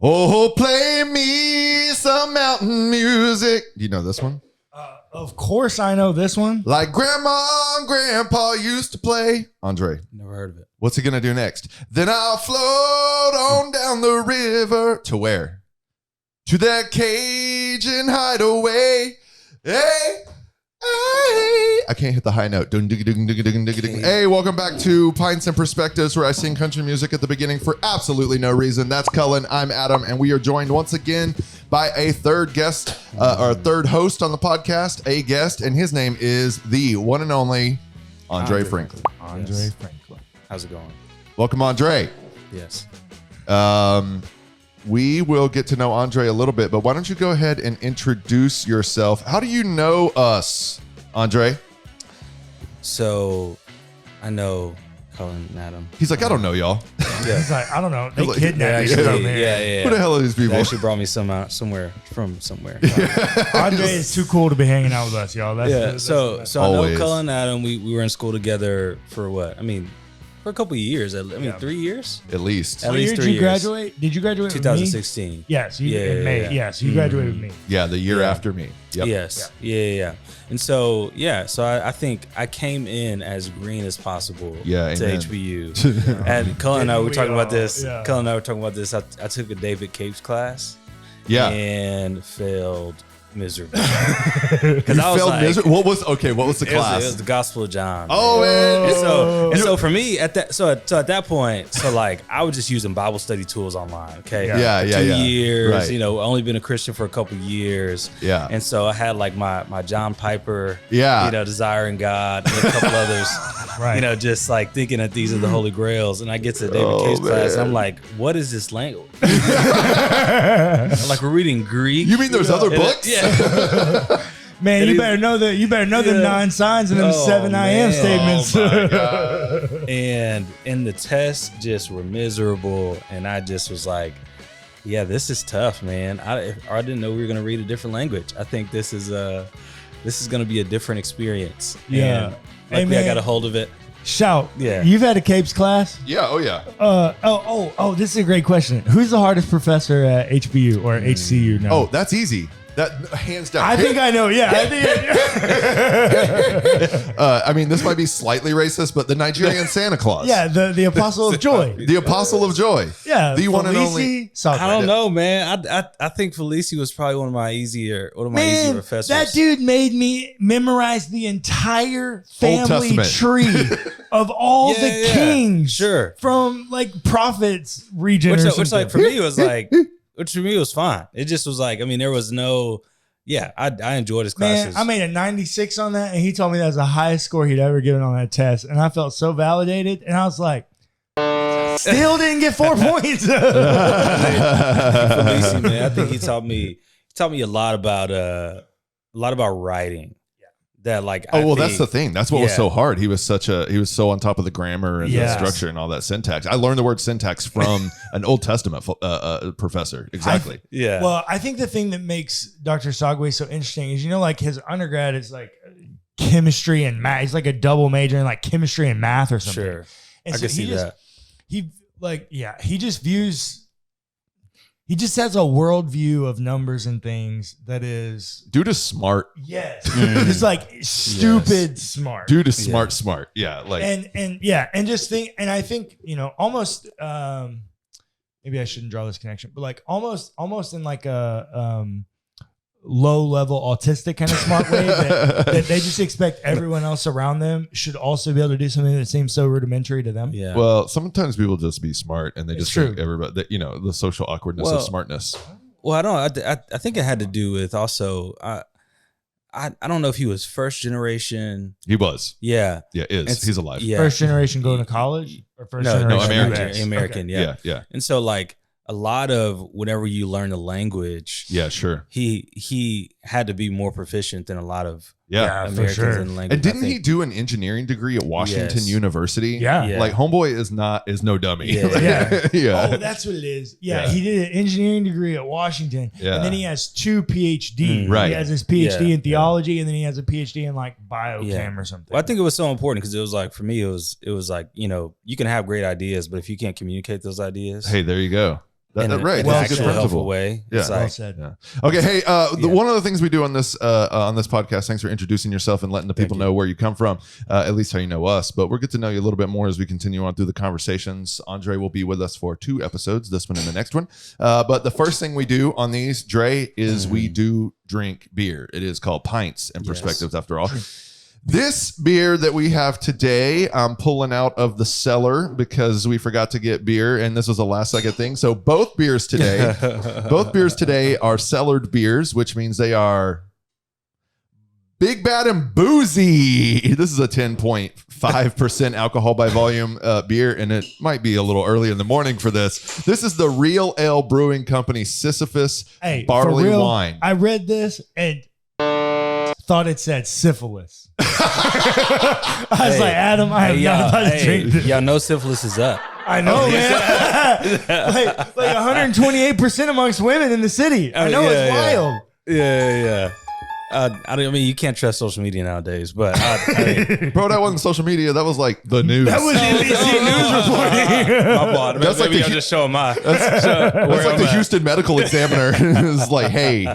Oh, play me some mountain music. Do you know this one? Of course I know this one. Like Grandma and Grandpa used to play. Andre. Never heard of it. What's he going to do next? Then I'll float on down the river. To where? To that Cajun hideaway. Hey. Hey. I can't hit the high note. Hey, welcome back to Pints and Perspectives, where I sing country music at the beginning for absolutely no reason. That's Cullen. I'm Adam, and we are joined once again by a third guest, or third host on the podcast, a guest, and his name is the one and only Andre Franklin. Andre Franklin. How's it going? Welcome, Andre. Yes. We will get to know Andre a little bit, but why don't you go ahead and introduce yourself? How do you know us, Andre? So, I know Cullen and Adam. He's like, I don't know y'all. Yeah. He's like, I don't know. They Like, kidnapped me. Yeah. Who the hell are these They people? actually brought me some out somewhere. Andre is too cool to be hanging out with us, y'all. That's So I Always. know Cullen and Adam. We were in school together for what? I mean, for a couple of years. 3 years. At least. At What least year 3 did you years. graduate? Did you graduate 2016. with me? Yes. You, Yeah, in May. yeah. Yes. You graduated with me. Yeah, the year Yeah. after me. Yep. Yes. Yeah. And so, I think I came in as green as possible Yeah, to amen. HBU. And Cullen and I were We talking about all- this. yeah. Cullen and I were talking about this. I took a David Capes class. Yeah. And failed miserably. You Because I was failed like, miserably. What was the it was class? the Gospel of John. Oh, man. And so for me at that point, I was just using Bible study tools online. Okay. Yeah, For yeah, 2 yeah. years, Right. only been a Christian for a couple years. Yeah. And so I had like my John Piper, Yeah. Desiring God, and a couple others, Right. just like thinking that these are the Holy Grails. And I get to David Oh, Case's class, and man. I'm like, what is this language? Like we're reading Greek. You mean there's other books? Yeah. Man, It you is- better know the Yeah. 9 signs and them Oh, 7 I am man. statements. Oh, my God. And the tests just were miserable, and I just was like, yeah, this is tough, man. I didn't know we were going to read a different language. I think this is going to be a different experience. Yeah. And Hey, luckily I man. got a hold of it. Shout. Yeah. You've had a Capes class? Yeah. Oh, yeah. This is a great question. Who's the hardest professor at HBU or HCU now? Oh, that's easy. That hands down. I think I know. Yeah. I mean, this might be slightly racist, but the Nigerian Santa Claus. Yeah, the Apostle of Joy. The Apostle of Joy. Yeah. The one and Felici only. Soccer. I don't know, man. I think Felici was probably one of my easier Man, professors. that dude made me memorize the entire family Testament. tree of all Yeah, the yeah. kings Sure. from like prophets region which or like something. for me was like, which for me was fine. It just was like, I mean, there was no, I enjoyed his classes. Man, I made a 96 on that, and he told me that was the highest score he'd ever given on that test, and I felt so validated, and I was like, still didn't get 4 points. Felici, man, I think he taught me a lot about writing. That like, That's the thing. That's what was Yeah. so hard. He was so on top of the grammar and Yes. the structure and all that syntax. I learned the word syntax from an Old Testament professor. Exactly. Yeah. Well, I think the thing that makes Dr. Sagwe so interesting is, like his undergrad is like chemistry and math. He's like a double major in like chemistry and math or something. sure. And I can see that. He just has a worldview of numbers and things that is, Dude is smart. yes, it's like stupid smart. Dude is smart. Yeah. Like, And just think, and I think, almost, maybe I shouldn't draw this connection, but like almost in like a, low level autistic kind of smart way that they just expect everyone else around them should also be able to do something that seems so rudimentary to them. Yeah. well, sometimes people just be smart and they It's just true. think everybody, that, the social awkwardness Well, of smartness. Well, I think it had to do with also, I don't know if he was first generation. He was. Yeah. Yeah, he's alive. Yeah. First generation going to college or first No, generation American. US? American. Okay. Yeah. Yeah. And so like a lot of whenever you learn the language, Yeah, sure. he had to be more proficient than a lot of Yeah. for Americans sure. in language. And didn't I he think. do an engineering degree at Washington Yes. University? Yeah. Yeah. Like homeboy is no dummy. Yeah. Yeah. Yeah. Oh, that's what it is. Yeah, Yeah. he did an engineering degree at Washington, Yeah. and then he has 2 PhDs. Right. He has his PhD Yeah. in theology, and then he has a PhD in like biochem Yeah. or something. Well, I think it was so important because it was like for me, it was like you can have great ideas, but if you can't communicate those ideas, Hey, there you go. Right. in Well an actual said. helpful principle. way. Yeah. It's Well like, said. Yeah. Okay. Hey, one of the things we do on this podcast, thanks for introducing yourself and letting the people know where you come from, at least how you know us. But we'll get to know you a little bit more as we continue on through the conversations. Andre will be with us for 2 episodes, this one and the next one. But the first thing we do on these, Dre, is we do drink beer. It is called Pints and Perspectives, after all. This beer that we have today, I'm pulling out of the cellar because we forgot to get beer, and this was a last second thing. So both beers today are cellared beers, which means they are big, bad, and boozy. This is a 10.5% alcohol by volume beer, and it might be a little early in the morning for this. This is the Real Ale Brewing Company Sisyphus barley for real, wine. I read this and thought it said syphilis. I was like, Adam, I am not about to drink this. Y'all know syphilis is up. I know, man. like 128% amongst women in the city. I know, it's wild. Yeah. I mean, you can't trust social media nowadays, but Bro, that wasn't social media. That was like the news. That was NBC News reporting. my bad. That's Maybe like I'll just show them my. That's like the Houston Medical Examiner is like, hey,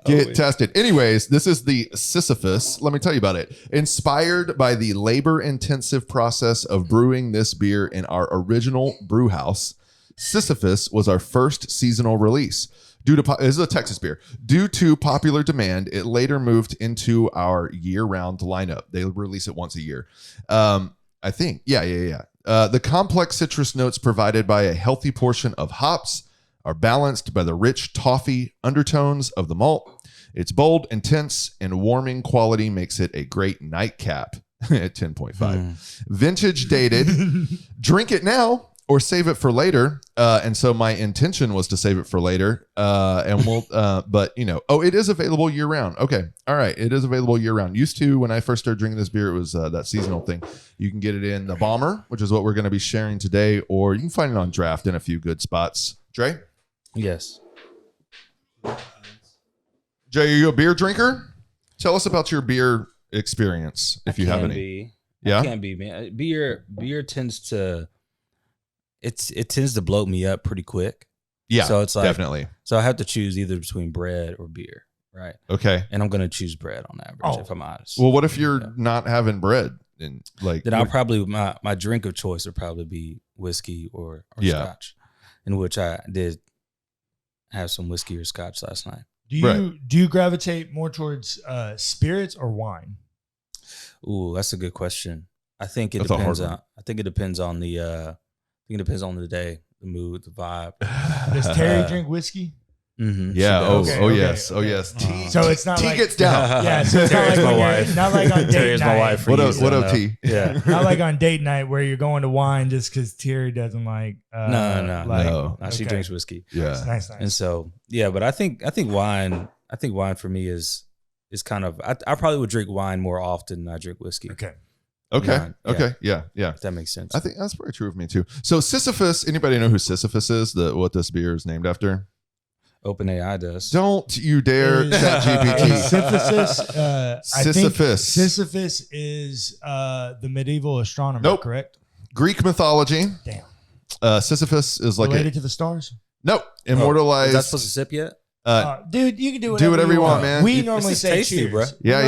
get tested. Anyways, this is the Sisyphus. Let me tell you about it. Inspired by the labor-intensive process of brewing this beer in our original brew house, Sisyphus was our first seasonal release. This is a Texas beer. Due to popular demand, it later moved into our year-round lineup. They release it once a year. I think. Yeah. The complex citrus notes provided by a healthy portion of hops are balanced by the rich toffee undertones of the malt. Its bold, intense, and warming quality makes it a great nightcap at 10.5. Vintage dated. Drink it now or save it for later. And so my intention was to save it for later. And we'll, but it is available year round. Okay. All right. It is available year round. Used to, when I first started drinking this beer, it was that seasonal thing. You can get it in the Bomber, which is what we're going to be sharing today, or you can find it on draft in a few good spots. Dre? Yes. Jay, are you a beer drinker? Tell us about your beer experience, if you have any. Yeah? I can be, man. Beer tends to... It tends to bloat me up pretty quick. Yeah, so it's like, definitely. So I have to choose either between bread or beer, right? Okay. And I'm going to choose bread on average, if I'm honest. Well, what if you're not having bread? And then I'll probably, my drink of choice would probably be whiskey or scotch, in which I did have some whiskey or scotch last night. Do you gravitate more towards spirits or wine? Ooh, that's a good question. I think it depends on the day, the mood, the vibe. Does Terry drink whiskey? Mm-hmm. Yeah. Yes. Tea. So it's not T like, gets down. Yeah. So it's Terry's not like my wife. Not like on date Terry's night. my wife. What up, T? Yeah. Not like on date night where you're going to wine just because Terry doesn't like. No. She drinks whiskey. Yeah. Nice. And so but I think wine. I think wine for me is kind of. I probably would drink wine more often than I drink whiskey. Okay. Yeah. If that makes sense. I think that's pretty true of me too. So Sisyphus, anybody know who Sisyphus is? What this beer is named after? OpenAI does. Don't you dare ChatGPT. Sisyphus is the medieval astronomer, Nope. correct? Greek mythology. Damn. Sisyphus is like related to the stars? Nope. Immortalized. Is that supposed to sip yet? Dude, you can do whatever you want, man. We normally say tasty, cheers, bro. Yeah.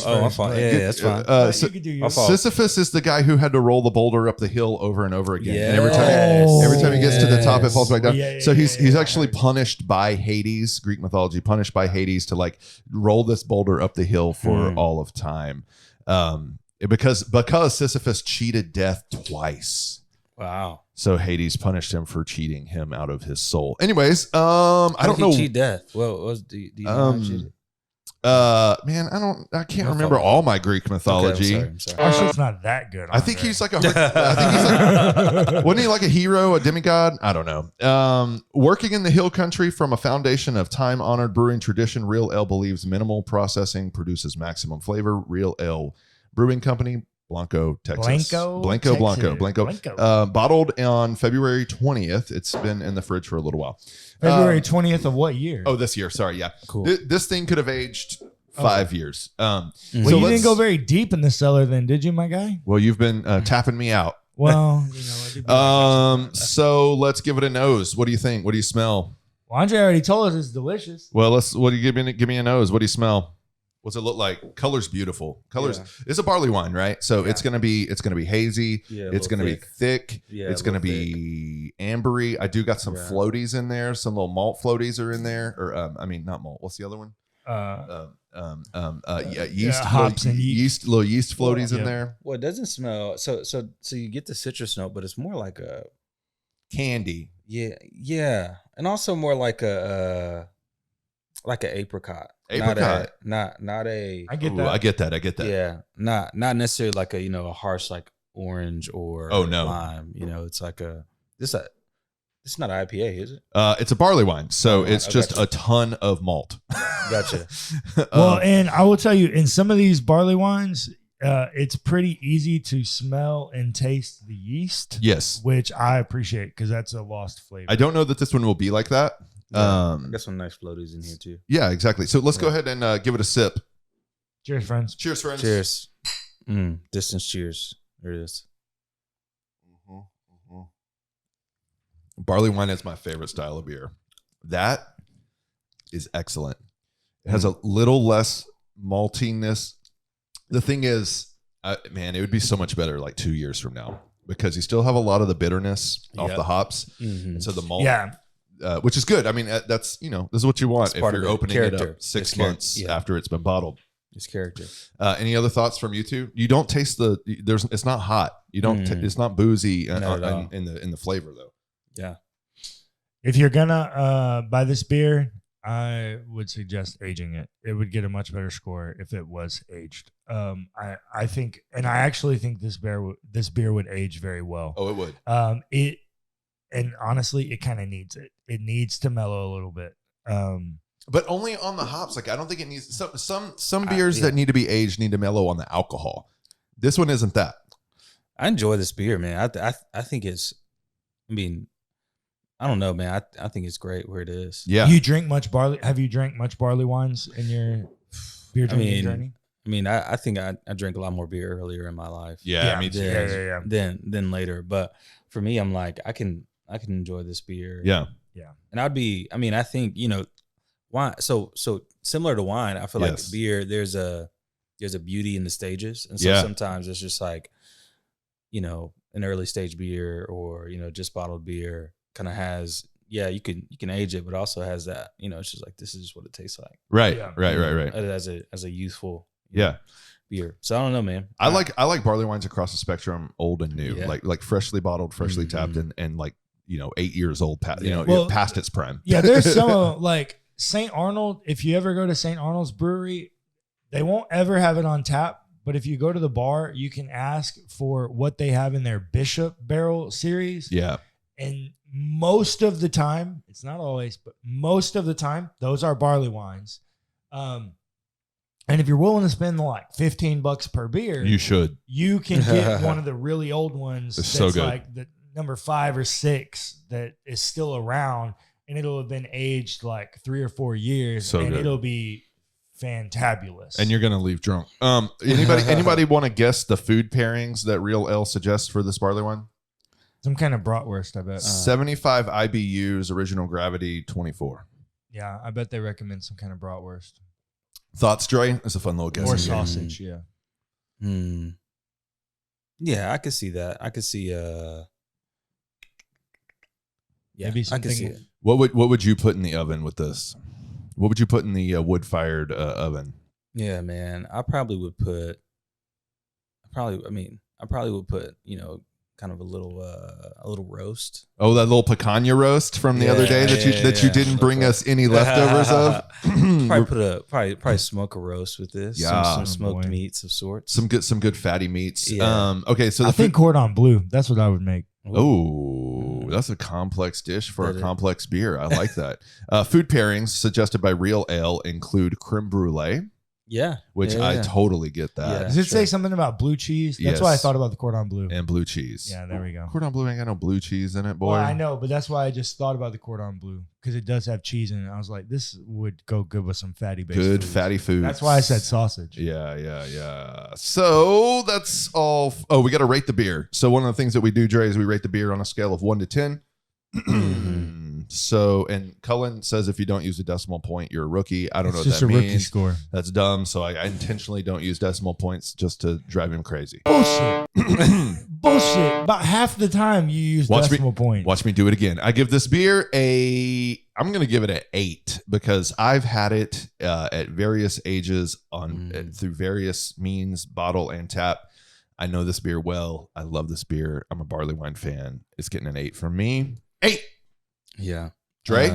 I'm fine. Yeah, that's fine. You could do yours. Sisyphus is the guy who had to roll the boulder up the hill over and over again. And Yes. every time he gets to the top, it falls back down. Yeah, so he's yeah, actually punished by Hades, Greek mythology, punished by Hades to like roll this boulder up the hill for all of time. Because Sisyphus cheated death twice. Wow. So Hades punished him for cheating him out of his soul. Anyways, I don't know. Cheat death. Well, do you know cheated? Man, I can't remember all my Greek mythology. Okay, I'm sorry. Our shit's not that good. I think he's like wasn't he like a hero, a demigod? I don't know. Working in the hill country from a foundation of time-honored brewing tradition, Real Ale believes minimal processing produces maximum flavor. Real Ale Brewing Company, Blanco, Texas. Blanco. Bottled on February 20th. It's been in the fridge for a little while. February 20th of what year? Oh, this year. Sorry. Yeah. Cool. This thing could have aged 5 years. Well, you didn't go very deep in the cellar then, did you, my guy? Well, you've been tapping me out. Well, I do believe So let's give it a nose. What do you think? What do you smell? well, Andre already told us it's delicious. Well, what do you give me a nose? What do you smell? What's it look like? Color's beautiful. Color's it's a barley wine, right? So it's gonna be hazy. Yeah, it's gonna be thick. Yeah, it's gonna be ambery. I do got some floaties in there. Some little malt floaties are in there, or not malt. What's the other one? Yeast, hops and little yeast floaties in there. Well, it doesn't smell. So you get the citrus note, but it's more like a candy. Yeah, and also more like an apricot. Apricot, not a. I get Ooh, that. I get that. Yeah, not necessarily like a harsh like orange or lime. It's like it's not an IPA, is it? It's a barley wine, so it's just a ton of malt. Gotcha. Well, and I will tell you, in some of these barley wines, it's pretty easy to smell and taste the yeast. Yes, which I appreciate because that's a lost flavor. I don't know that this one will be like that. I got some nice floaties in here too. Yeah, exactly. So let's go ahead and give it a sip. Cheers, friends. Cheers, friends. Cheers. Distance cheers. There it is. Barley wine is my favorite style of beer. That is excellent. It has a little less maltiness. The thing is, it would be so much better like 2 years from now because you still have a lot of the bitterness off the hops. Mm-hmm. And so the malt, which is good. I mean, that's, this is what you want it's if part you're of opening it up 6 months after it's been bottled. It's character. Any other thoughts from you two? You don't taste it's not hot. You don't, it's not boozy in the flavor though. Yeah. If you're gonna buy this beer, I would suggest aging it. It would get a much better score if it was aged. I think, and I actually think this beer would age very well. Oh, it would. And honestly, it kind of needs it. It needs to mellow a little bit. But only on the hops. Like I don't think it needs some beers that need to be aged need to mellow on the alcohol. This one isn't that. I enjoy this beer, man. I think it's. I mean, I don't know, man. I think it's great where it is. Yeah. You drink much barley? Have you drank much barley wines in your beer drinking journey? I mean, I think I drank a lot more beer earlier in my life. Yeah, me too. Yeah. Than later, but for me, I'm like I can enjoy this beer. Yeah. And I think wine. So similar to wine, I feel like beer. There's a beauty in the stages, and so sometimes it's just like, an early stage beer or just bottled beer kind of has you can age it, but also has that it's just like this is just what it tastes like. Right. Yeah. Right. As a youthful beer. So I don't know, man. I like barley wines across the spectrum, old and new, like freshly bottled, freshly tapped, and like 8 years old, past its prime. Yeah, there's some like St. Arnold. If you ever go to St. Arnold's Brewery, they won't ever have it on tap. But if you go to the bar, you can ask for what they have in their Bishop Barrel series. Yeah. And most of the time, it's not always, but most of the time, those are barley wines. And if you're willing to spend like $15 per beer, you should. You can get one of the really old ones. It's so good. Like the number 5 or 6 that is still around, and it'll have been aged like 3 or 4 years, so and good. It'll be fantabulous. And you're gonna leave drunk. Anybody want to guess the food pairings that Real Ale suggests for this barley wine? Some kind of bratwurst, I bet. 75 IBUs, original gravity 24. Yeah, I bet they recommend some kind of bratwurst. Thoughts, Dre? It's a fun little guess. Or sausage, yeah. Yeah, I could see that. I could see maybe something. I could see it. What would you put in the oven with this? What would you put in the wood-fired oven? Yeah, man. I probably would put kind of a little roast. Oh, that little picanha roast from the other day that you didn't bring us any leftovers of. Probably smoke a roast with this. Yeah, some smoked meats of sorts. Some good fatty meats. Yeah. Okay, so I think cordon bleu. That's what I would make. Oh, that's a complex dish for a complex beer. I like that. Food pairings suggested by Real Ale include creme brulee, Yeah. which Yeah, I yeah. totally get that. Yeah. Does it say sure. something about blue cheese? That's Yes. why I thought about the cordon bleu. And blue cheese. Yeah, there we go. Cordon bleu ain't got no blue cheese in it, boy. Well, I know, but that's why I just thought about the cordon bleu because it does have cheese in it. I was like, this would go good with some fatty based Good foods. fatty food. That's why I said sausage. Yeah. So that's all. Oh, we got to rate the beer. So one of the things that we do, Dre, is we rate the beer on a scale of 1 to 10. So, and Cullen says if you don't use a decimal point, you're a rookie. I don't know It's what just that a rookie means. score. That's dumb. So I intentionally don't use decimal points just to drive him crazy. Bullshit. Bullshit. About half the time you use decimal points. Watch me do it again. I give this beer I'm going to give it an 8 because I've had it at various ages through various means, bottle and tap. I know this beer well. I love this beer. I'm a barley wine fan. It's getting an 8 from me. 8. Yeah. Dre?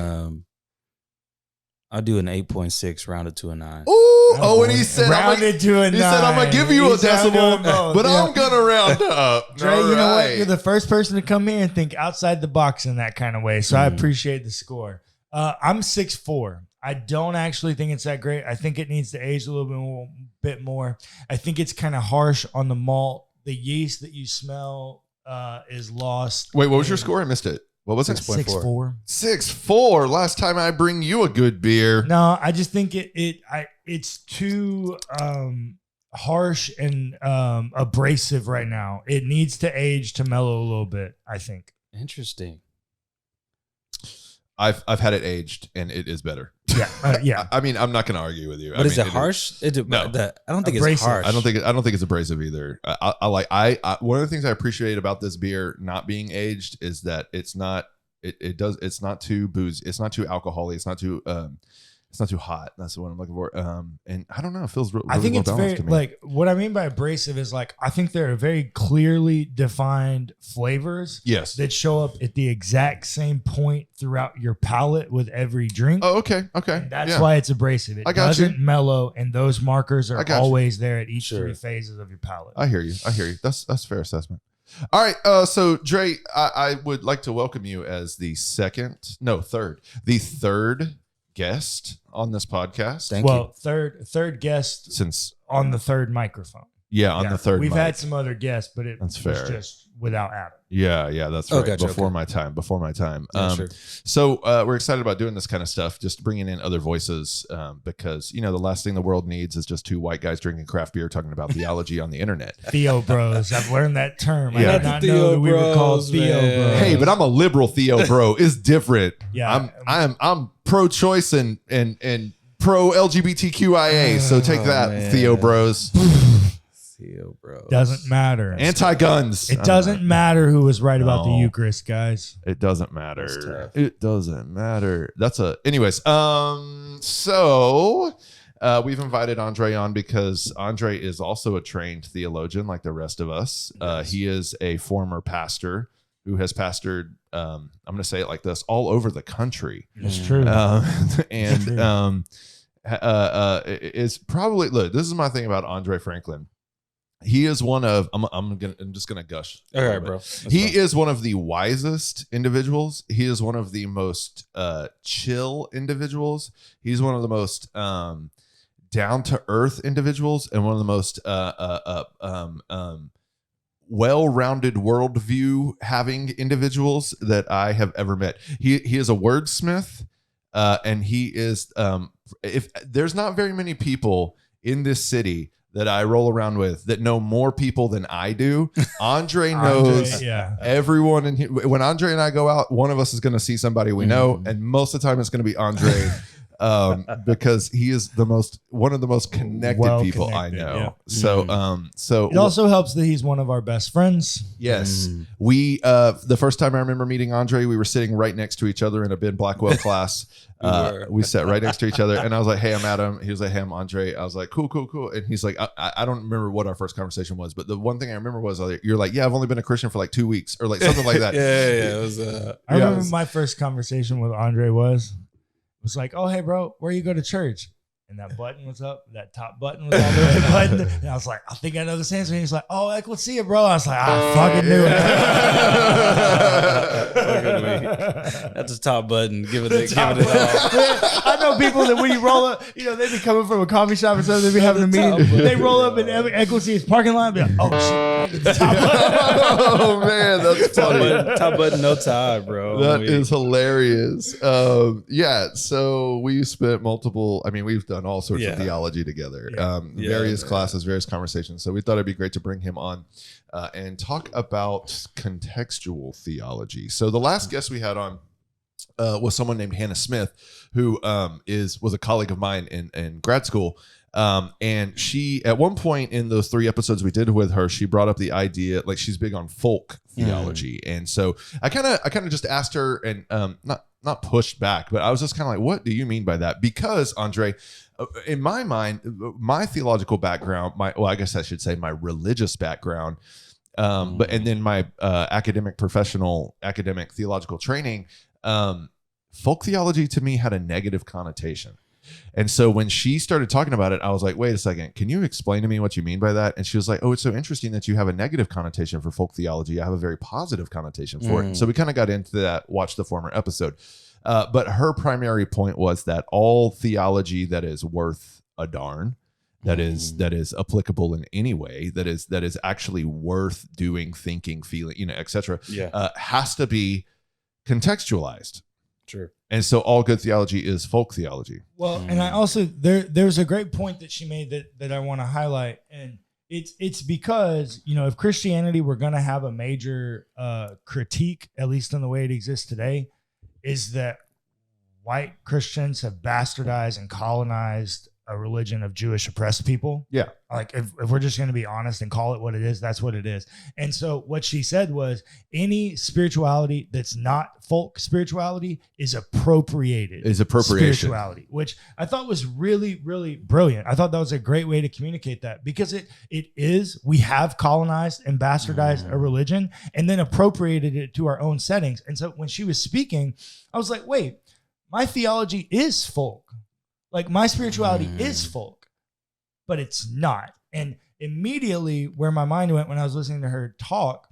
I'll do an 8.6 rounded to a 9. Oh, and he said, rounded to a 9. he said, I'm going to give you a He's rounding decimal, them both. but Yeah. I'm going to round up. Dre, All you know what? right. You're the first person to come here and think outside the box in that kind of way. So I appreciate the score. I'm 6'4". I don't actually think it's that great. I think it needs to age a little bit more. I think it's kind of harsh on the malt. The yeast that you smell is lost. Wait, what was your score? I missed it. What was it? 6.4. 6.4. Last time I bring you a good beer. No, I just think it's too harsh and abrasive right now. It needs to age to mellow a little bit, I think. Interesting. I've had it aged and it is better. Yeah. I mean, I'm not going to argue with you. But is it harsh? I don't think Abrasive. it's harsh. I don't think it's abrasive either. I one of the things I appreciate about this beer not being aged is that it's not too boozy, it's not too alcoholic, it's not too hot. That's what I'm looking for. And I don't know, it feels really I think well it's balanced very to me. like what I mean by abrasive is like I think there are very clearly defined flavors Yes. that show up at the exact same point throughout your palate with every drink. Oh, okay. And that's Yeah. why it's abrasive. It I got you. doesn't mellow, and those markers I are got you. always there at each Sure. 3 phases of your palate. I hear you. That's a fair assessment. All right. So Dre, I would like to welcome you as the third guest on this podcast. Thank you. Third guest Since on the third microphone. the third. We've mic. had some other guests, but it That's was fair. just without Adam. Yeah, that's Oh, right. gotcha, Before okay. my time. Yeah, sure. So we're excited about doing this kind of stuff, just bringing in other voices, because the last thing the world needs is just 2 white guys drinking craft beer talking about theology on the internet. Theo bros. I've learned that term. Yeah. I did not know that we were called Theo Theo bros, bros. Hey, but I'm a liberal Theo bro. It's different. Yeah. I'm pro-choice and pro LGBTQIA. So take that, man. Theo bros. Theo, bro. Doesn't matter. Anti-guns. It doesn't matter who was right about the No. Eucharist, guys. It doesn't That's matter. tough. It doesn't matter. Anyways, so we've invited Andre on because Andre is also a trained theologian like the rest of us. Yes. He is a former pastor who has pastored, I'm going to say it like this, all over the country. It's true. And it's probably, look, this is my thing about Andre Franklin. He is one of, I'm just going to gush. All right, bro. He is one of the wisest individuals. He is one of the most chill individuals. He's one of the most down to earth individuals and one of the most well-rounded worldview having individuals that I have ever met. He is a wordsmith, and he is if there's not very many people in this city that I roll around with that know more people than I do. Andre knows everyone. And when Andre and I go out, one of us is going to see somebody we know. And most of the time it's going to be Andre because he is one of the most connected people I know. Yeah. So It also helps that he's one of our best friends. yes, we, the first time I remember meeting Andre, we were sitting right next to each other in a Ben Blackwell class. We sat right next to each other and I was like, hey, I'm Adam. He was like, hey, I'm Andre. I was like, cool. And he's like, I don't remember what our first conversation was, but the one thing I remember was you're like, yeah, I've only been a Christian for like 2 weeks or like something like that. Yeah. It was, I remember my first conversation with Andre was like, oh, hey, bro, where you go to church? and that button was up. That top button was all the way buttoned. And I was like, I think I know this answer. And he's like, oh, ecclesia, bro. I was like, I fucking knew it. That's a top button. Give it all. I know people that when you roll up, they be coming from a coffee shop or something, they be having a meeting. They roll up in ecclesia's parking lot and be like, oh, shit. The top button. Oh, man, that's funny. Top button, no tie, bro. That is hilarious. Yeah, so we spent we've done all sorts of theology together, various classes, various conversations. So we thought it'd be great to bring him on and talk about contextual theology. So the last guest we had on was someone named Hannah Smith, who was a colleague of mine in grad school. And she, at one point in those 3 episodes we did with her, she brought up the idea, like she's big on folk theology. And so I kind of just asked her and not pushed back, but I was just kind of like, what do you mean by that? Because Andre, in my mind, my theological background, I guess I should say my religious background, and then my academic theological training, folk theology to me had a negative connotation. And so when she started talking about it, I was like, wait a second, can you explain to me what you mean by that? And she was like, oh, it's so interesting that you have a negative connotation for folk theology. I have a very positive connotation for it. And so we kind of got into that, watched the former episode. But her primary point was that all theology that is worth a darn, that is applicable in any way, that is actually worth doing, thinking, feeling, etc., has to be contextualized. Sure. And so all good theology is folk theology. Well, and I also there's a great point that she made that I want to highlight, and it's because if Christianity were going to have a major critique, at least in the way it exists today, is that white Christians have bastardized and colonized a religion of Jewish oppressed people. Yeah. Like if we're just going to be honest and call it what it is, that's what it is. And so what she said was any spirituality that's not folk spirituality is appropriated. Is appropriation. Spirituality, which I thought was really, really brilliant. I thought that was a great way to communicate that, because it is, we have colonized and bastardized a religion and then appropriated it to our own settings. And so when she was speaking, I was like, wait, my theology is folk. Like my spirituality is folk, but it's not. And immediately where my mind went when I was listening to her talk,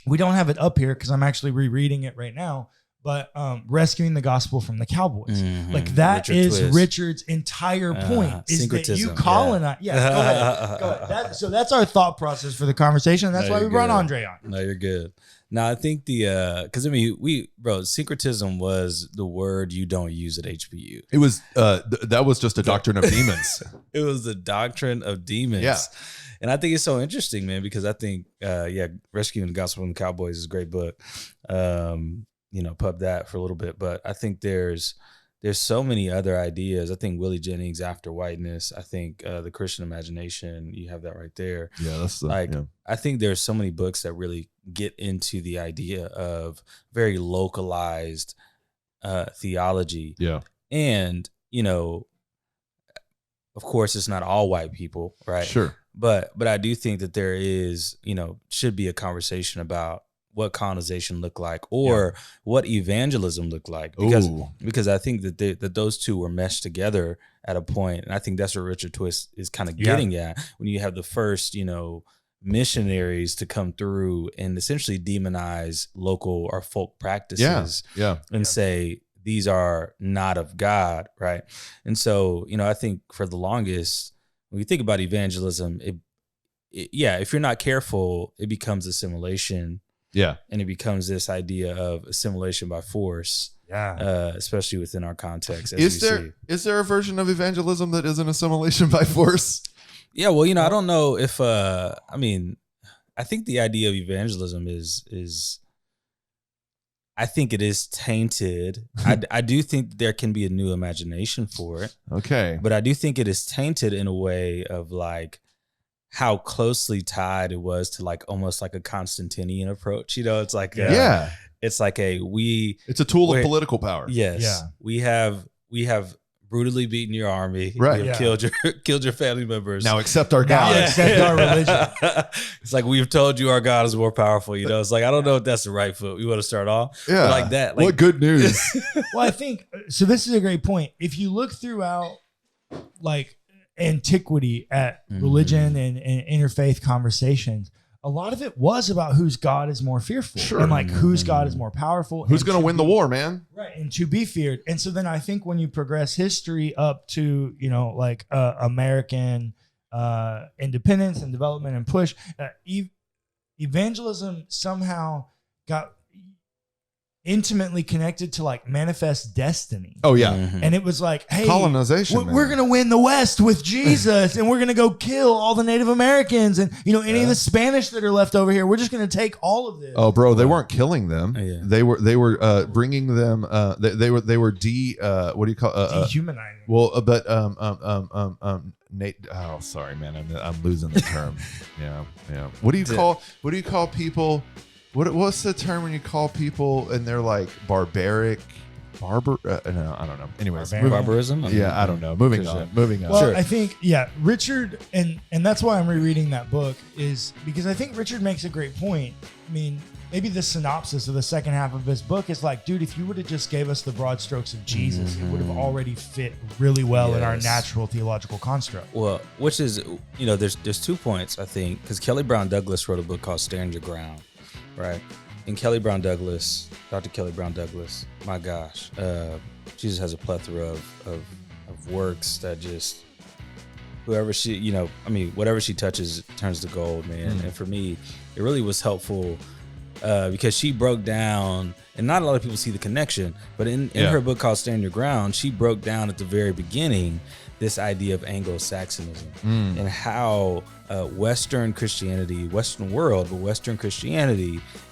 we don't have it up here because I'm actually rereading it right now, but rescuing the gospel from the cowboys. Like that is Richard's entire point, is that you colonize. Go ahead. So that's our thought process for the conversation. That's why we brought Andre on. No, you're good. No, I think because syncretism was the word you don't use at HBU. It was that was just a doctrine of demons. It was the doctrine of demons. Yeah. And I think it's so interesting, man, because I think Rescuing the Gospel from the Cowboys is a great book. Pub that for a little bit, but I think there's so many other ideas. I think Willie Jennings' After Whiteness. I think the Christian Imagination. You have that right there. Yeah, that's I think there's so many books that really get into the idea of very localized theology. Yeah, and of course, it's not all white people, right? Sure, but I do think that there is, should be a conversation about what colonization looked like, or what evangelism looked like, because I think that those two were meshed together at a point, and I think that's what Richard Twist is kind of getting at when you have the first missionaries to come through and essentially demonize local or folk practices, and say these are not of God, right? And so I think for the longest, when you think about evangelism, if you're not careful, it becomes assimilation. Yeah. And it becomes this idea of assimilation by force. Yeah. Especially within our context. Is there a version of evangelism that isn't assimilation by force? Yeah, well, I don't know if I think the idea of evangelism is I think it is tainted. I do think there can be a new imagination for it. Okay. But I do think it is tainted in a way of like how closely tied it was to like almost like a Constantinian approach. It's like it's like it's a tool of political power. Yes. Yeah. We have brutally beaten your army. Right. We have killed your family members. Now accept our God. Accept our religion. It's like, we've told you our God is more powerful. It's like, I don't know if that's the right foot. We want to start off like that. Like, what good news. Well, I think so. This is a great point. If you look throughout like antiquity at religion and interfaith conversations, a lot of it was about whose God is more fearful and like whose God is more powerful. Who's going to win the war, man? Right. And to be feared. And so then I think when you progress history up to, you know, like American independence and development and push, evangelism somehow got intimately connected to like manifest destiny. Oh yeah. And it was like, hey, colonization. We're going to win the West with Jesus and we're going to go kill all the Native Americans and, you know, any of the Spanish that are left over here. We're just going to take all of this. Oh, bro, they weren't killing them. Yeah. They were bringing them. They were what do you call dehumanizing. Well, but Nate. Oh, sorry, man. I'm losing the term. yeah. What do you call people? What's the term when you call people and they're like barbaric? No, I don't know. Anyways, barbarism. I don't know. Moving on. Well, sure. I think Richard, and that's why I'm rereading that book, is because I think Richard makes a great point. I mean, maybe the synopsis of the second half of this book is like, dude, if you would have just gave us the broad strokes of Jesus, it would have already fit really well in our natural theological construct. Well, which is, you know, there's 2 points, I think, because Kelly Brown Douglas wrote a book called Stand Your Ground, right? And Dr. Kelly Brown Douglas, my gosh, she just has a plethora of works that just, whatever she touches turns to gold, man. And for me, it really was helpful because she broke down, and not a lot of people see the connection, but in her book called Stand Your Ground, she broke down at the very beginning this idea of Anglo-Saxonism and how Western Christianity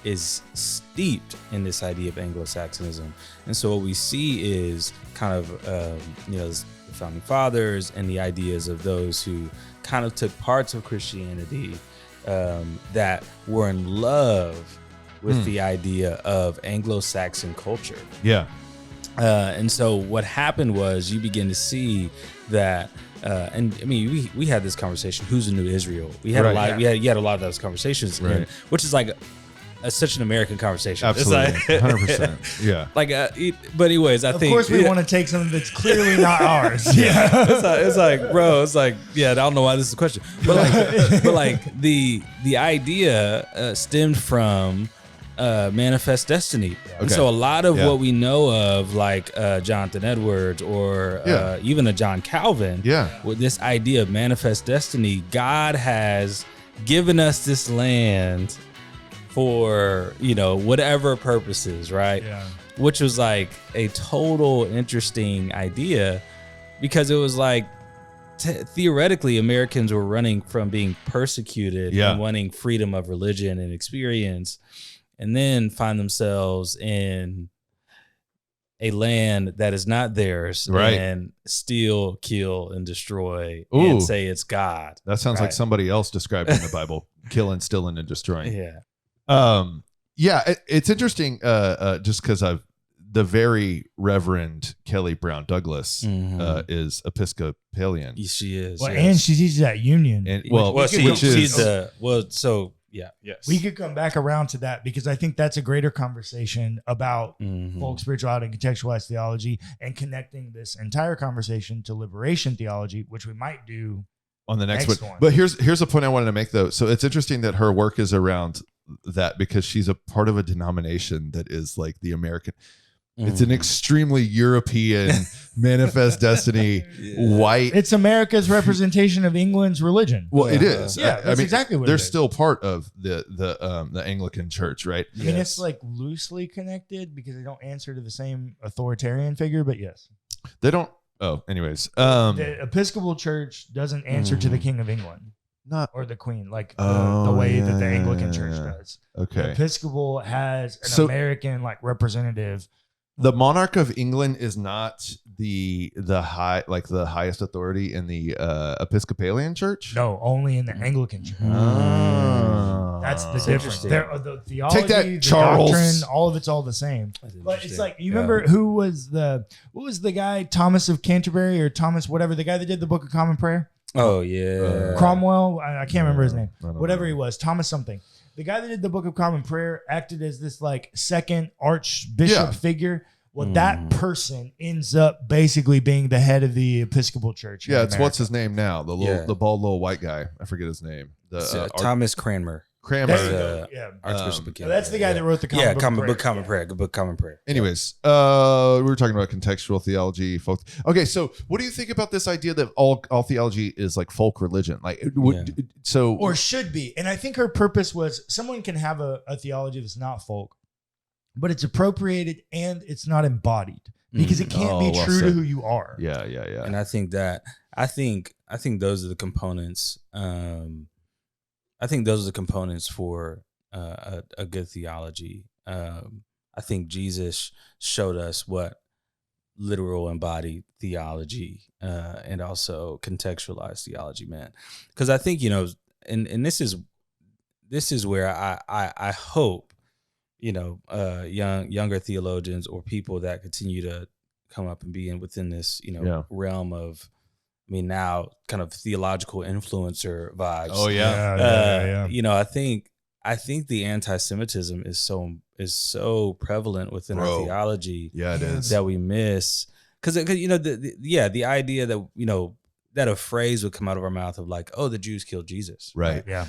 is steeped in this idea of Anglo-Saxonism. And so what we see is kind of, the founding fathers and the ideas of those who kind of took parts of Christianity that were in love with the idea of Anglo-Saxon culture. Yeah. And so what happened was you begin to see that, and I mean, we had this conversation, who's the new Israel? We had a lot, you had a lot of those conversations, and, which is like such an American conversation. Absolutely. It's like, 100%. Yeah. Like, but anyways, I think. Of course we want to take something that's clearly not ours. It's like, bro, it's like, I don't know why this is a question, but like the idea stemmed from manifest destiny. Okay. And so a lot of what we know of, like Jonathan Edwards or even a John Calvin, with this idea of manifest destiny, God has given us this land for, whatever purposes, right? Yeah. Which was like a total interesting idea, because it was like, theoretically, Americans were running from being persecuted and wanting freedom of religion and experience, and then find themselves in a land that is not theirs, and steal, kill, and destroy, and say it's God. That sounds like somebody else described in the Bible, killing, stealing, and destroying. It's interesting, just because the very Reverend Kelly Brown Douglas is Episcopalian. She is. Well, and she teaches at Union. And, we could come back around to that, because I think that's a greater conversation about folk spirituality and contextualized theology, and connecting this entire conversation to liberation theology, which we might do on the next one. But here's a point I wanted to make, though. So it's interesting that her work is around that, because she's a part of a denomination that is like the American. It's an extremely European manifest destiny, white. It's America's representation of England's religion. Well, it is. Yeah, that's exactly what they're it is. still part of the Anglican Church, right? I mean, it's like loosely connected because they don't answer to the same authoritarian figure, but yes. They don't. Oh, anyways. The Episcopal Church doesn't answer to the King of England. Or the Queen, like the way that the Anglican Church does. Okay. The Episcopal has an American like representative. The monarch of England is not the highest authority in the Episcopalian Church. No, only in the Anglican Church. That's the difference. The theology, take that, the Charles. Doctrine, all of it's all the same. But it's like, you remember what was the guy, Thomas of Canterbury, or Thomas whatever, the guy that did the Book of Common Prayer? Oh yeah, Cromwell. I can't remember his name. Whatever he was, Thomas something. The guy that did the Book of Common Prayer acted as this like second archbishop figure. Well, that person ends up basically being the head of the Episcopal Church. Yeah, it's what's his name now? The bald little white guy. I forget his name. Thomas Cranmer. So Archbishop of Canterbury. that's the guy that wrote the Common Prayer. Anyways, we were talking about contextual theology, folk. Okay, so what do you think about this idea that all theology is like folk religion? Like, or should be? And I think her purpose was someone can have a theology that's not folk, but it's appropriated and it's not embodied because it can't be true to who you are. Yeah. And I think those are the components. I think those are the components for a good theology. I think Jesus showed us what literal embodied theology and also contextualized theology meant. Because I think, and this is where I hope, younger theologians or people that continue to come up and be within this, realm of, now kind of theological influencer vibes. Oh yeah. I think the anti-Semitism is so prevalent within our theology. Yeah, it is. That we miss because the idea that that a phrase would come out of our mouth of like, oh, the Jews killed Jesus. Right. Yeah.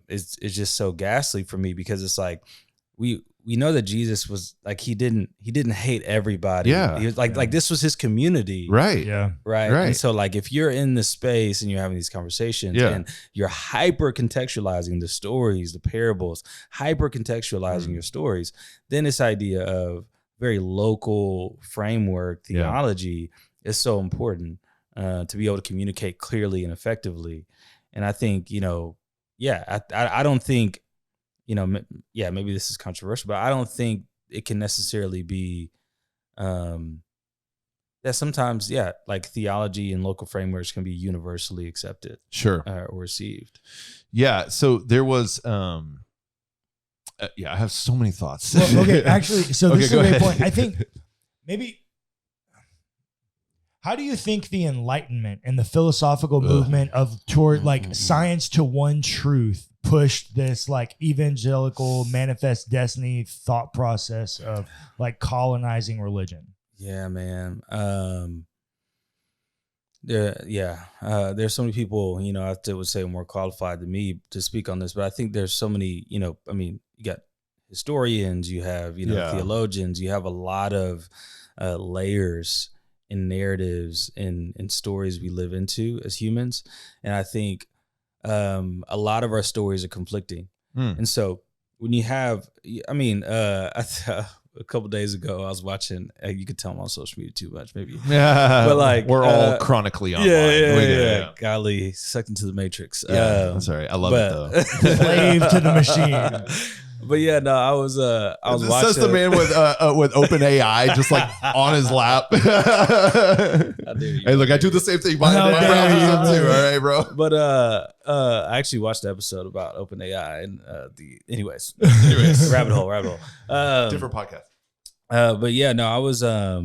It's just so ghastly for me because it's like we know that Jesus was like he didn't hate everybody. Yeah. He was like this was his community. Right. Yeah. Right. And so like if you're in this space and you're having these conversations and you're hyper contextualizing the stories, the parables, hyper contextualizing your stories, then this idea of very local framework theology is so important to be able to communicate clearly and effectively. And I think, I don't think, maybe this is controversial, but I don't think it can necessarily be that sometimes, like theology and local frameworks can be universally accepted, or received. Yeah. So there was, I have so many thoughts. Well, okay, actually, so this is a great point. I think maybe. How do you think the Enlightenment and the philosophical movement toward like science to one truth pushed this like evangelical manifest destiny thought process of like colonizing religion? Yeah, man. There's so many people, I would say more qualified than me to speak on this, but I think there's so many, you got historians, you have, theologians, you have a lot of layers and narratives and stories we live into as humans. And I think a lot of our stories are conflicting. And so when you have, a couple of days ago, I was watching, you could tell I'm on social media too much, maybe. Yeah. But like, we're all chronically online. Yeah. Golly, sucked into the matrix. That's all right. I love it though. Slave to the machine. But yeah, no, I was watching. Says the man with open AI just like on his lap. Hey, look, I do the same thing. My browser's too. All right, bro. But I actually watched the episode about open AI and anyways, rabbit hole. Different podcast. But yeah, no, I was now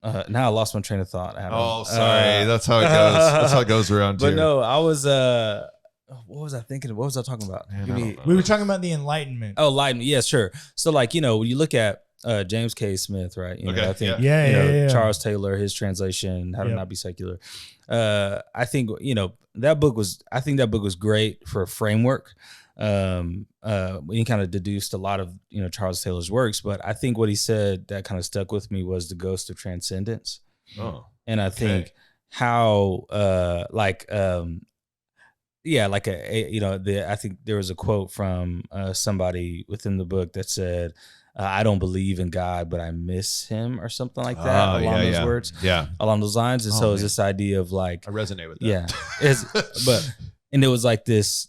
I lost my train of thought. Oh, sorry. That's how it goes. That's how it goes around too. But no, I was what was I thinking? What was I talking about? We were talking about the Enlightenment. Oh, Enlightenment. Yeah, sure. So like, when you look at James K. Smith, right? I think Charles Taylor, his translation, How to Not Be Secular. I think, that book was great for a framework. He kind of deduced a lot of, Charles Taylor's works, but I think what he said that kind of stuck with me was the ghost of transcendence. Oh. And I think how I think there was a quote from somebody within the book that said, I don't believe in God, but I miss him or something like that along those words. Yeah. Along those lines. And so it's this idea of like, I resonate with that. Yeah. And it was like this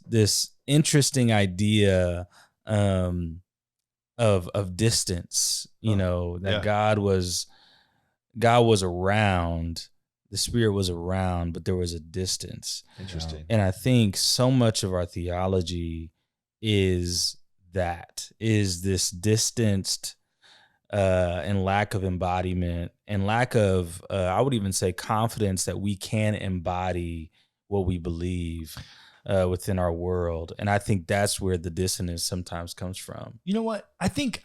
interesting idea of distance, that God was around. The Spirit was around, but there was a distance. Interesting. And I think so much of our theology is this distanced and lack of embodiment and lack of, I would even say, confidence that we can embody what we believe. within our world. And I think that's where the dissonance sometimes comes from. You know what? I think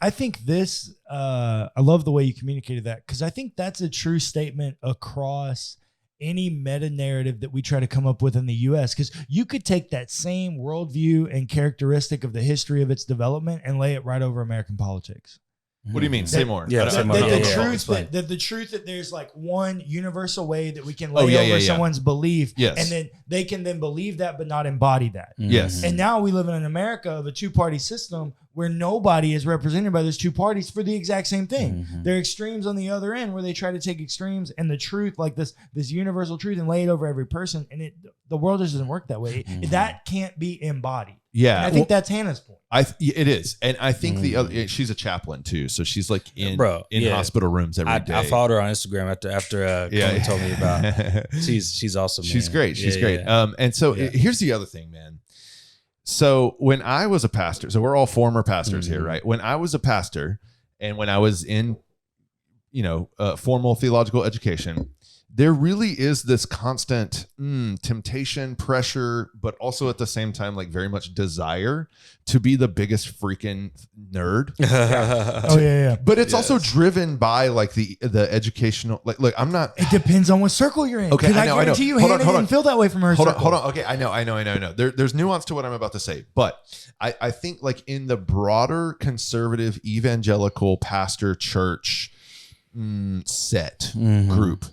this, I love the way you communicated that, because I think that's a true statement across any meta narrative that we try to come up with in the U.S. Because you could take that same worldview and characteristic of the history of its development and lay it right over American politics. What do you mean? Say more. Yeah, say more. The truth that there's like one universal way that we can lay over someone's belief, and then they can then believe that but not embody that. Yes. And now we live in an America of a two-party system where nobody is represented by those two parties for the exact same thing. There are extremes on the other end where they try to take extremes and the truth, like this universal truth, and lay it over every person. And the world just doesn't work that way. That can't be embodied. Yeah, and I think that's Hannah's point. It is, and I think the other, she's a chaplain too, so she's like in hospital rooms every day. I followed her on Instagram after Cullen told me about. She's awesome. Man. She's great. She's great. And so here's the other thing, man. So when I was a pastor, so we're all former pastors here, right? When I was a pastor, and when I was in, formal theological education, there really is this constant temptation, pressure, but also at the same time, like very much desire to be the biggest freaking nerd. But it's also driven by like the educational, like, look, I'm not. It depends on what circle you're in. Okay, I know. You, Hannah didn't feel that way from her. Hold on. Okay, I know. There's nuance to what I'm about to say, but I think like in the broader conservative evangelical pastor church set group,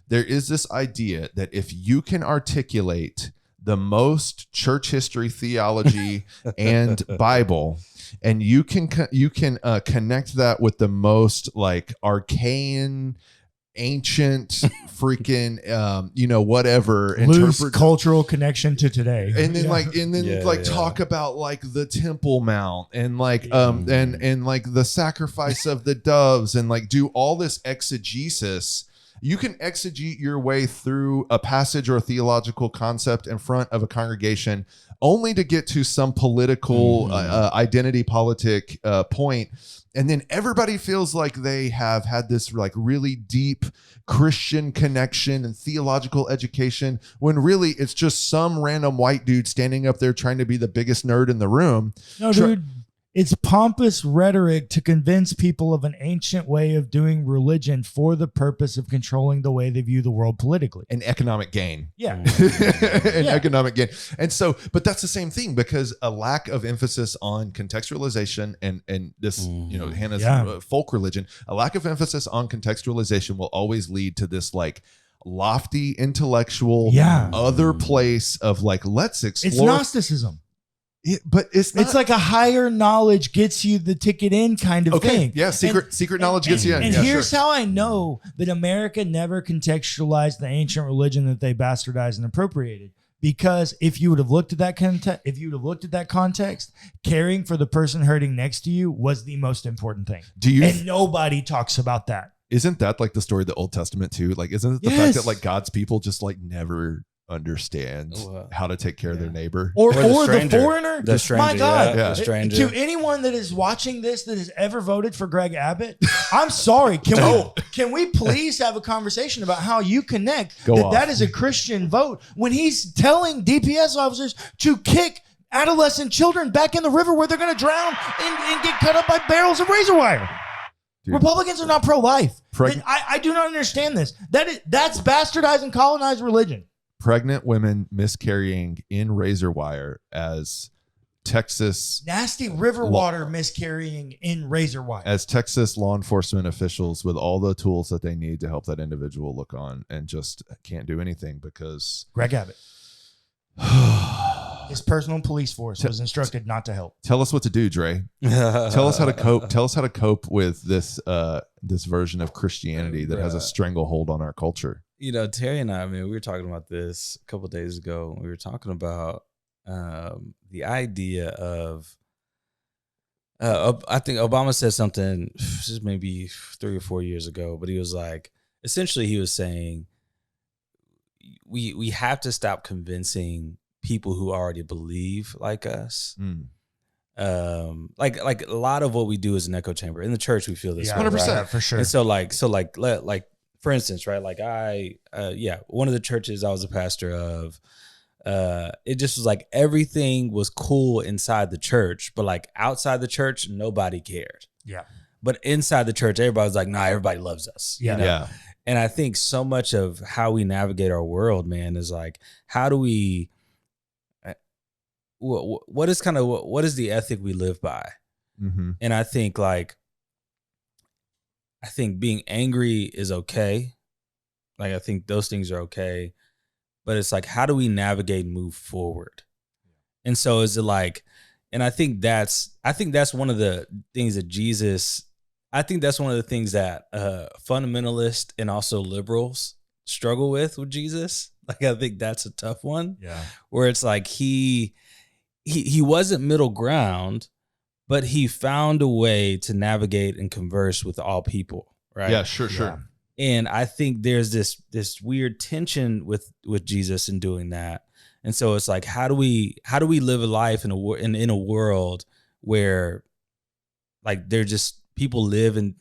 there is this idea that if you can articulate the most church history, theology, and Bible, and you can connect that with the most like arcane, ancient, freaking, whatever, loose cultural connection to today, and then talk about like the Temple Mount and like and like the sacrifice of the doves, and like do all this exegesis. You can exegete your way through a passage or a theological concept in front of a congregation only to get to some political identity politic point. And then everybody feels like they have had this like really deep Christian connection and theological education, when really it's just some random white dude standing up there trying to be the biggest nerd in the room. No, dude. It's pompous rhetoric to convince people of an ancient way of doing religion for the purpose of controlling the way they view the world politically. And economic gain. Yeah. Economic gain. And so, but that's the same thing, because a lack of emphasis on contextualization and this, Hannah's folk religion, a lack of emphasis on contextualization will always lead to this like lofty intellectual other place of like, let's explore. It's Gnosticism. But it's not. It's like a higher knowledge gets you the ticket in kind of thing. Yeah, secret knowledge gets you in. And here's how I know that America never contextualized the ancient religion that they bastardized and appropriated. Because if you would have looked at that context, caring for the person hurting next to you was the most important thing. And nobody talks about that. Isn't that like the story of the Old Testament too? Like, isn't it the fact that like God's people just like never understand how to take care of their neighbor or the foreigner? The stranger, my God, the stranger. To anyone that is watching this that has ever voted for Greg Abbott, I'm sorry. Can we please have a conversation about how you connect that is a Christian vote when he's telling DPS officers to kick adolescent children back in the river where they're going to drown and get cut up by barrels of razor wire? Dude. Republicans are not pro-life. I do not understand this. That's bastardized and colonized religion. Pregnant women miscarrying in razor wire as Texas nasty river water miscarrying in razor wire as Texas law enforcement officials with all the tools that they need to help that individual look on and just can't do anything because Greg Abbott, his personal police force was instructed not to help. Tell us what to do, Dre. Tell us how to cope. Tell us how to cope with this this version of Christianity that has a stranglehold on our culture. Terry and I, we were talking about this a couple of days ago. We were talking about the idea of, I think Obama said something just maybe 3 or 4 years ago, but he was like, essentially he was saying, we have to stop convincing people who already believe like us. Like a lot of what we do is an echo chamber. In the church, we feel this 100%. Right? For sure. And so for instance, right? Like one of the churches I was a pastor of, it just was like everything was cool inside the church, but like outside the church, nobody cared. Yeah. But inside the church, everybody's like, nah, everybody loves us. Yeah. You know? Yeah. And I think so much of how we navigate our world, man, is like, how do we, what is the ethic we live by? Mm-hmm. And I think being angry is okay. Like, I think those things are okay. But it's like, how do we navigate and move forward? And so is it like, and I think that's one of the things that fundamentalists and also liberals struggle with Jesus. Like, I think that's a tough one. Yeah. Where it's like he wasn't middle ground, but he found a way to navigate and converse with all people. Right. Yeah, sure. And I think there's this weird tension with Jesus in doing that. And so it's like, how do we live a life in a world where like they're just people live in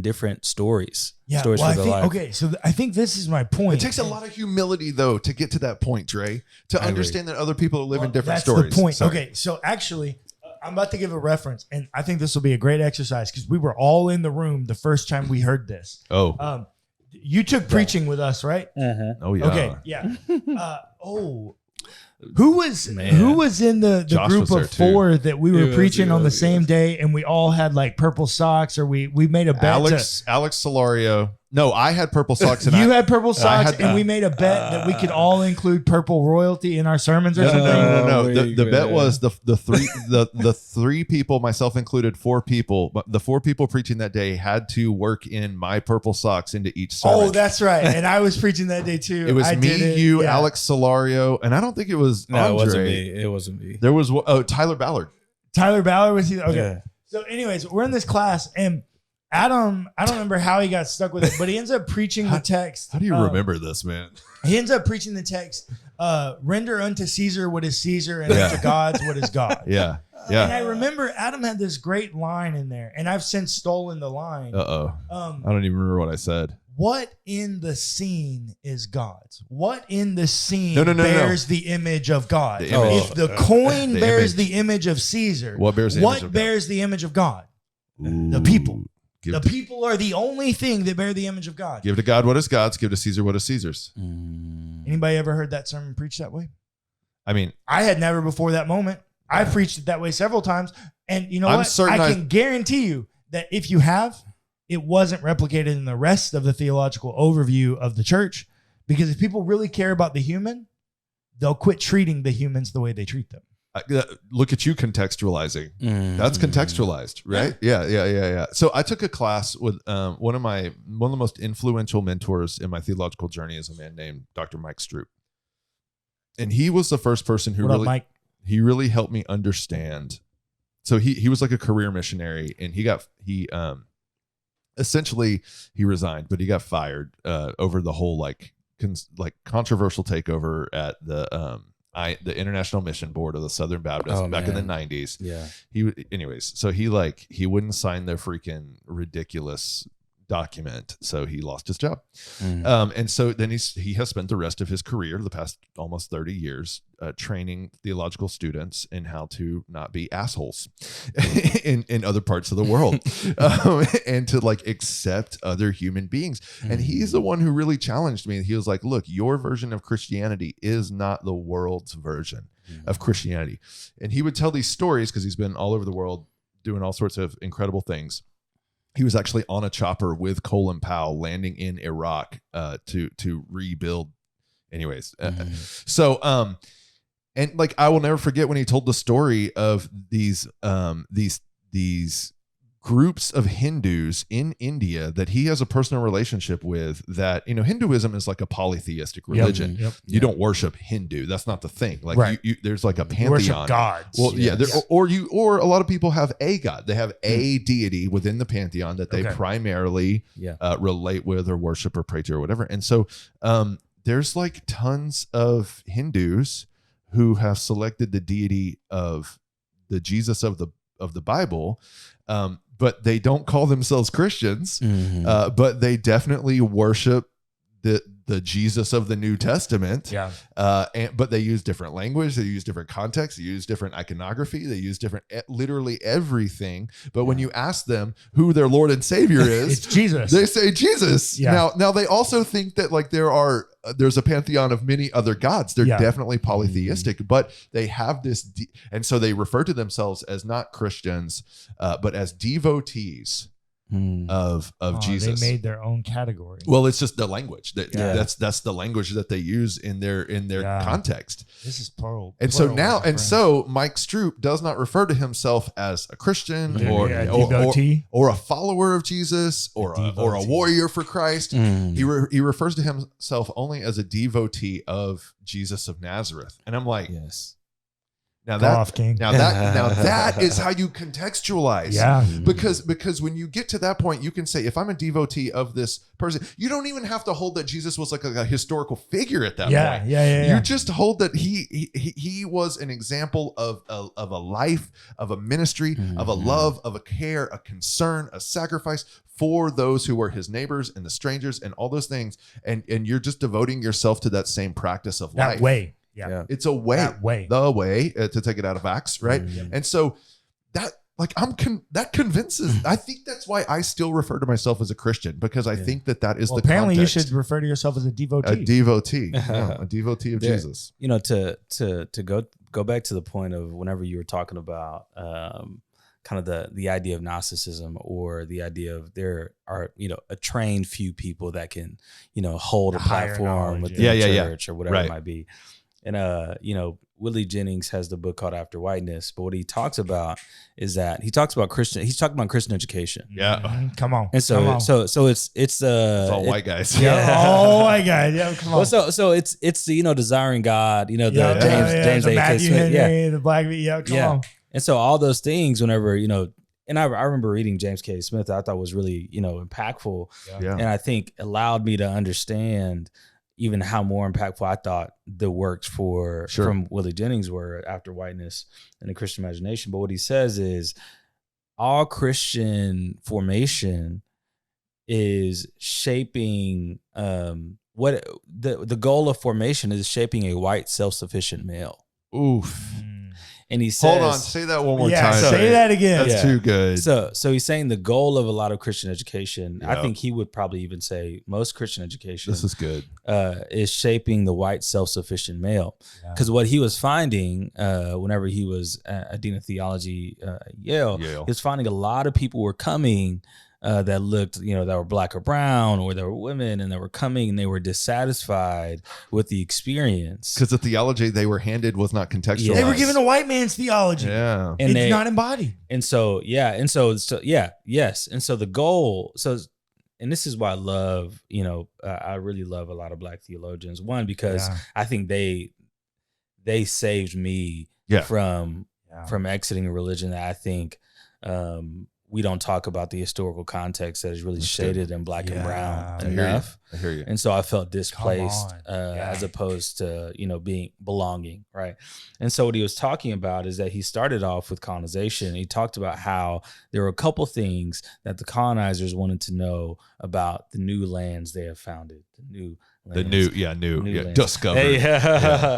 different stories. Yeah. Stories Well, for their life. okay. So I think this is my point. It takes a lot of humility, though, to get to that point, Dre, to understand that other people live in different that's stories. the point. Sorry. Okay. So actually, I'm about to give a reference, and I think this will be a great exercise because we were all in the room the first time we heard this. Oh. You took preaching with us, right? Oh, yeah. Okay. Yeah. Who was in the Josh group was there of too. four that we were He preaching on the was. same day, and we all had like purple socks, or we made a bet. Alex Solario. No, I had purple socks. And You I had purple socks, had- and we made a bet that we could all include purple royalty in our sermons or No, something. no. wait, The bet wait. was the three people, myself included, 4 people. But the 4 people preaching that day had to work in my purple socks into each sermon. Oh, that's right. And I was preaching that day too. it was I me, did it. you, Yeah. Alex Solario, and I don't think it was No, Andre. it wasn't me. There was Tyler Ballard. Tyler Ballard was here. Okay. Yeah. So, anyways, we're in this class, and Adam, I don't remember how he got stuck with it, but he ends up preaching the text. How do you remember this, man? He ends up preaching the text, render unto Caesar what is Caesar, and Yeah. unto God's what is God. Yeah, And I yeah. remember Adam had this great line in there, and I've since stolen the line. I don't even remember what I said. What in the scene is God's? What in the scene No. bears the image of God? The image. If the coin The bears image. the image of Caesar, What bears the image of God? bears the image of God? The Ooh. people. Give The people are the only thing that bear the image of God. to God what is God's. Give to Caesar what is Caesar's. Anybody ever heard that sermon preached that way? I mean, I had never before that moment. I've preached it that way several times. And you know I'm what? certain I can guarantee you that if you have, it wasn't replicated in the rest of the theological overview of the church. Because if people really care about the human, they'll quit treating the humans the way they treat them. look at you contextualizing. That's contextualized, right? Yeah. So I took a class with one of the most influential mentors in my theological journey is a man named Dr. Mike Stroop. And he was the first person who What up, Mike? he really helped me understand. So he was like a career missionary, and he essentially he resigned, but he got fired over the whole like controversial takeover at the International Mission Board of the Southern Baptists back in the 90s. Yeah. So he wouldn't sign their freaking ridiculous document, so he lost his job. And so then he has spent the rest of his career, the past almost 30 years, training theological students in how to not be assholes in other parts of the world, and to like accept other human beings. And he's the one who really challenged me. He was like, look, your version of Christianity is not the world's version of Christianity. And he would tell these stories because he's been all over the world doing all sorts of incredible things. He was actually on a chopper with Colin Powell landing in Iraq to rebuild. Anyways, and like I will never forget when he told the story of these groups of Hindus in India that he has a personal relationship with. That Hinduism is like a polytheistic religion. You don't worship Hindu. That's not the thing. Like Right. you there's like a You pantheon. worship gods. Well, yeah, Yes. or a lot of people have a god. They have a deity within the pantheon that they Okay. primarily relate with or worship or pray to or whatever. And so there's like tons of Hindus who have selected the deity of the Jesus of the Bible, but they don't call themselves Christians. But they definitely worship the Jesus of the New Testament. Yeah. But they use different language. They use different context. They use different iconography. They use different, literally everything. But when you ask them who their Lord and Savior is, It's Jesus. they say Jesus. Yeah. Now they also think that like there's a pantheon of many other gods. They're definitely polytheistic, but they have this, and so they refer to themselves as not Christians, but as devotees of Jesus. They made their own category. Well, it's just the language that's the language that they use in their context. This is plural. And so now, so Mike Stroop does not refer to himself as a Christian or a follower of Jesus or a warrior for Christ. He refers to himself only as a devotee of Jesus of Nazareth. And I'm like, yes. Now that is how you contextualize. Yeah. Because when you get to that point, you can say, if I'm a devotee of this person, you don't even have to hold that Jesus was like a historical figure at that point. You just hold that he was an example of a life, of a ministry, of a love, of a care, a concern, a sacrifice for those who were his neighbors and the strangers and all those things. And you're just devoting yourself to that same practice of life. That way. Yeah. It's a way, the way to take it out of Acts, right? And so that, like, that convinces. I think that's why I still refer to myself as a Christian, because I think that is the apparently context. You should refer to yourself as a devotee. A devotee, a devotee of Jesus. You know, to go back to the point of whenever you were talking about kind of the idea of Gnosticism, or the idea of there are, you know, a trained few people that can, you know, hold a platform within the church or whatever it might be. And, you know, Willie Jennings has the book called After Whiteness, but what he talks about is that he's talking about Christian education. Yeah. Come on. And so it's all white guys. All white guys. Yeah. Come on. Well, so it's the, you know, desiring God, you know, the James the A. Matthew Smith. Henry, the Black, come on. And so all those things, whenever, you know, and I remember reading James K. Smith, I thought was really, you know, impactful. Yeah. And I think allowed me to understand even how more impactful I thought the works from Willie Jennings were After Whiteness and the Christian Imagination. But what he says is all Christian formation is shaping what the goal of formation is shaping a white self-sufficient male. Oof. And he says, hold on, say that one more time. Say that again. That's too good. So he's saying the goal of a lot of Christian education, I think he would probably even say most Christian education, this is good, is shaping the white self-sufficient male. Because what he was finding whenever he was a dean of theology at Yale, he was finding a lot of people were coming that looked, you know, that were black or brown, or they were women, and they were coming and they were dissatisfied with the experience. Because the theology they were handed was not contextualized. They were given a white man's theology. Yeah. And it's not embodied. And so, And so the goal, and this is why I love, you know, I really love a lot of black theologians. One, because I think they saved me from exiting a religion that I think, we don't talk about the historical context that is really shaded in black and brown enough. I hear you. And so I felt displaced as opposed to, you know, belonging, right? And so what he was talking about is that he started off with colonization. He talked about how there were a couple things that the colonizers wanted to know about the new lands they have founded, new discovered.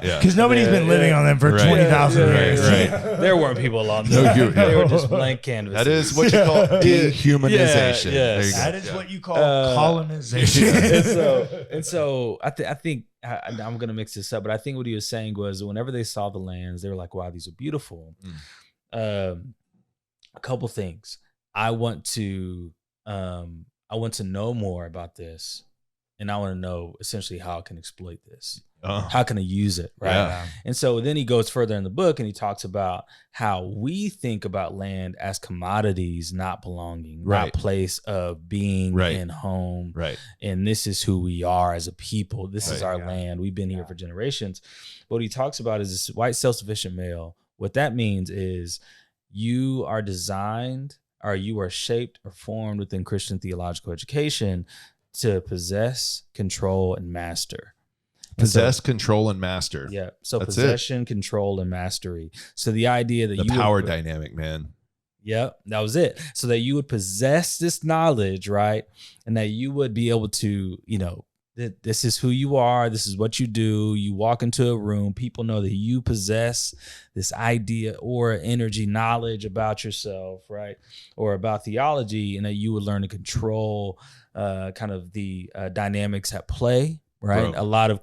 Because nobody's been living on them for 20,000 years. Right. There weren't people along there. They were just blank canvases. That is what you call dehumanization. That is what you call colonization. and so I think I'm going to mix this up, but I think what he was saying was whenever they saw the lands, they were like, wow, these are beautiful. A couple things. I want to know more about this. And I want to know essentially how I can exploit this. How can I use it? Right. Yeah. And so then he goes further in the book and he talks about how we think about land as commodities, not belonging, not place of being and home. Right. And this is who we are as a people. This is our land. We've been here for generations. What he talks about is this white self-sufficient male. What that means is you are designed, or you are shaped or formed within Christian theological education to possess, control, and master. Control, and master. Yeah. So that's possession, control, and mastery. So the idea that the power dynamic, man. Yeah, that was it. So that you would possess this knowledge, right? And that you would be able to, you know, that this is who you are. This is what you do. You walk into a room, people know that you possess this idea or energy, knowledge about yourself, right? Or about theology, and that you would learn to control kind of the dynamics at play, right? Bro. A lot of,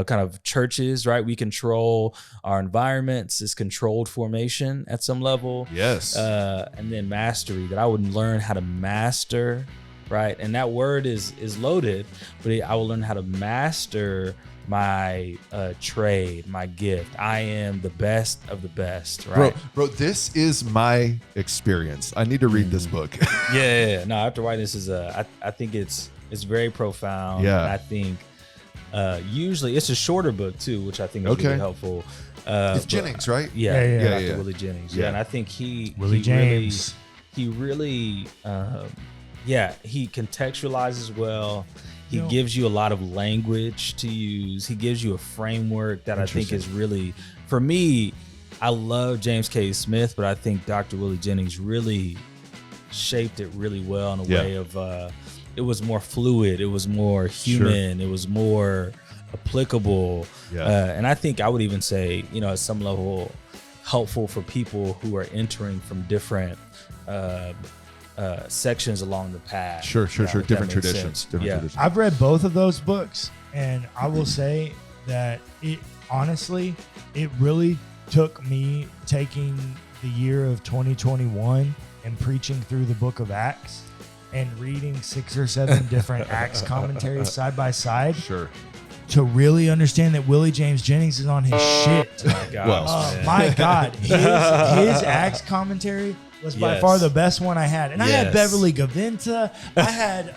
kind of churches, right? We control our environments. It's controlled formation at some level. Yes. And then mastery, that I would learn how to master, right? And that word is loaded, but I will learn how to master my trade, my gift. I am the best of the best, right? Bro, this is my experience. I need to read this book. Yeah. No, after writing this I think it's very profound. Yeah. And I think usually it's a shorter book too, which I think is really helpful. It's Jennings, right? Yeah, Yeah. Dr. Willie Jennings. Yeah. And I think he James. really he contextualizes well. He gives you a lot of language to use. He gives you a framework that I think is really, for me, I love James K. Smith, but I think Dr. Willie Jennings really shaped it really well in a way of, it was more fluid. It was more human. It was more applicable. And I think I would even say, at some level, helpful for people who are entering from different sections along the path. Sure. Different traditions. I've read both of those books, and I will say that it really took me taking the year of 2021 and preaching through the book of Acts and reading 6 or 7 different Acts commentaries side by side. Sure. To really understand that Willie James Jennings is on his shit. My God. His Acts commentary was by far the best one I had. And I had Beverly Gaventa. I had...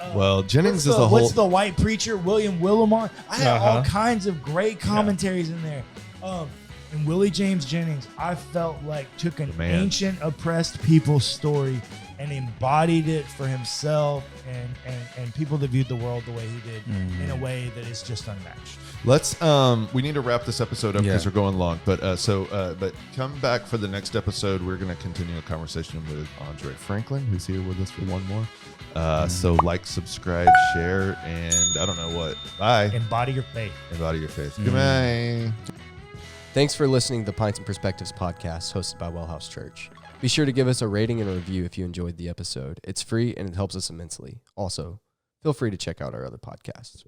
Jennings is the whole... What's the white preacher? William Willimon. I had all kinds of great commentaries in there. And Willie James Jennings, I felt like took an ancient oppressed people's story and embodied it for himself and people that viewed the world the way he did in a way that is just unmatched. Let's we need to wrap this episode up because we're going long. But but come back for the next episode. We're going to continue a conversation with Andre Franklin, who's here with us for one more. So like, subscribe, share, and I don't know what. Bye. Embody your faith. Embody your faith. Goodbye. Thanks for listening to the Pints and Perspectives podcast hosted by WellHouse Church. Be sure to give us a rating and a review if you enjoyed the episode. It's free and it helps us immensely. Also, feel free to check out our other podcasts.